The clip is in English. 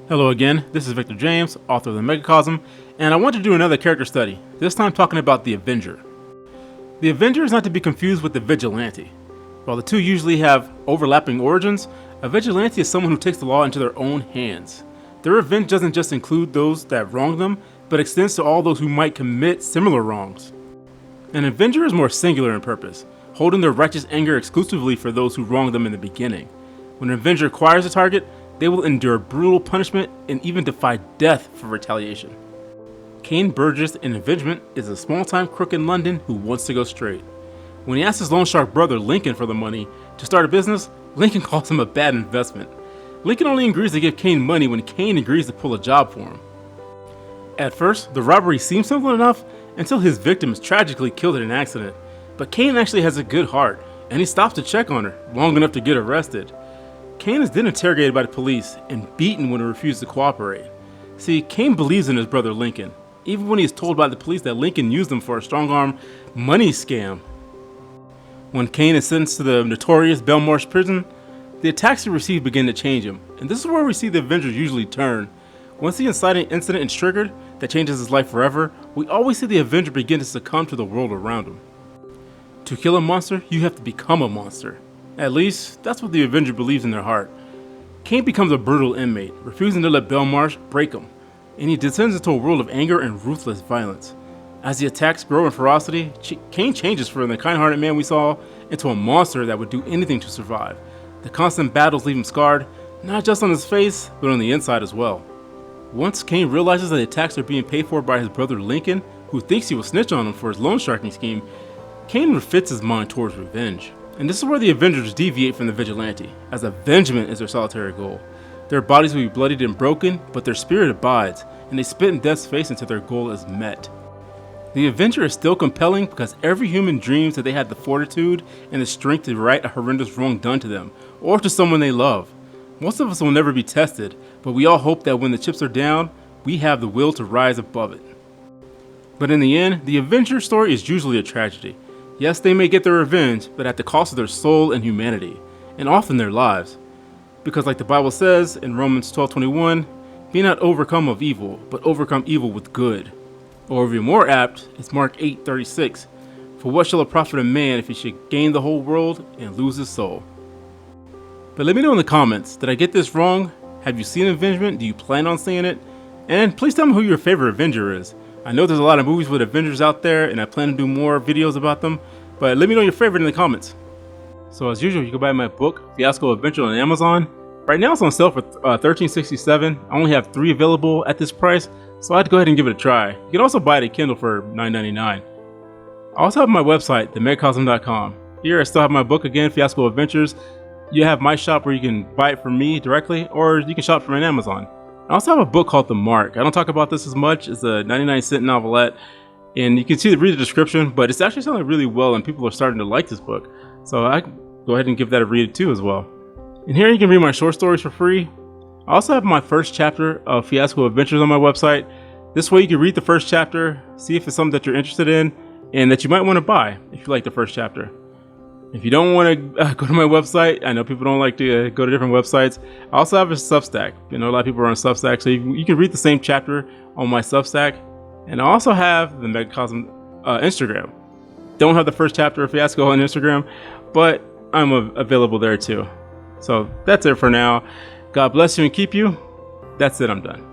Hello again, this is Victor James, author of the Megacosm, and I want to do another character study, this time talking about the Avenger. The Avenger is not to be confused with the Vigilante. While the two usually have overlapping origins, a Vigilante is someone who takes the law into their own hands. Their revenge doesn't just include those that wrong them, but extends to all those who might commit similar wrongs. An Avenger is more singular in purpose, holding their righteous anger exclusively for those who wronged them in the beginning. When an Avenger acquires a target, they will endure brutal punishment and even defy death for retaliation. Cain Burgess in Avengement is a small-time crook in London who wants to go straight. When he asks his loan shark brother Lincoln for the money to start a business, Lincoln calls him a bad investment. Lincoln only agrees to give Cain money when Cain agrees to pull a job for him. At first, the robbery seems simple enough until his victim is tragically killed in an accident. But Cain actually has a good heart, and he stops to check on her long enough to get arrested. Cain is then interrogated by the police and beaten when he refuses to cooperate. See, Cain believes in his brother Lincoln, even when he is told by the police that Lincoln used him for a strong-arm money scam. When Cain is sentenced to the notorious Belmarsh prison, the attacks he received begin to change him, and this is where we see the Avengers usually turn. Once the inciting incident is triggered that changes his life forever, we always see the Avenger begin to succumb to the world around him. To kill a monster, you have to become a monster. At least, that's what the Avenger believes in their heart. Cain becomes a brutal inmate, refusing to let Belmarsh break him, and he descends into a world of anger and ruthless violence. As the attacks grow in ferocity, Cain changes from the kind-hearted man we saw into a monster that would do anything to survive. The constant battles leave him scarred, not just on his face, but on the inside as well. Once Cain realizes that the attacks are being paid for by his brother Lincoln, who thinks he will snitch on him for his loan sharking scheme, Cain refits his mind towards revenge. And this is where the Avengers deviate from the Vigilante, as Avengement is their solitary goal. Their bodies will be bloodied and broken, but their spirit abides, and they spit in death's face until their goal is met. The Avenger is still compelling because every human dreams that they had the fortitude and the strength to right a horrendous wrong done to them, or to someone they love. Most of us will never be tested, but we all hope that when the chips are down, we have the will to rise above it. But in the end, the Avenger story is usually a tragedy. Yes, they may get their revenge, but at the cost of their soul and humanity, and often their lives. Because like the Bible says in Romans 12:21, be not overcome of evil, but overcome evil with good. Or even more apt, it's Mark 8:36, for what shall it profit a man if he should gain the whole world and lose his soul? But let me know in the comments, did I get this wrong? Have you seen Avengement? Do you plan on seeing it? And please tell me who your favorite Avenger is. I know there's a lot of movies with Avengers out there, and I plan to do more videos about them, but let me know your favorite in the comments. So as usual, you can buy my book, Fiasco Adventure, on Amazon. Right now it's on sale for $13.67. I only have 3 available at this price, so I had to go ahead and give it a try. You can also buy it at Kindle for $9.99. I also have my website, themegacosm.com. Here I still have my book again, Fiasco Adventures. You have my shop where you can buy it from me directly, or you can shop from Amazon. I also have a book called The Mark. I don't talk about this as much. It's a 99-cent novelette, and you can read the description, but it's actually selling really well, and people are starting to like this book. So I can go ahead and give that a read too as well. And here you can read my short stories for free. I also have my first chapter of Fiasco Adventures on my website. This way you can read the first chapter, see if it's something that you're interested in, and that you might want to buy if you like the first chapter. If you don't want to go to my website, I know people don't like to go to different websites. I also have a Substack. You know, a lot of people are on Substack, so you can read the same chapter on my Substack. And I also have the Megacosm Instagram. Don't have the first chapter of Fiasco on Instagram, but I'm available there too. So that's it for now. God bless you and keep you. That's it, I'm done.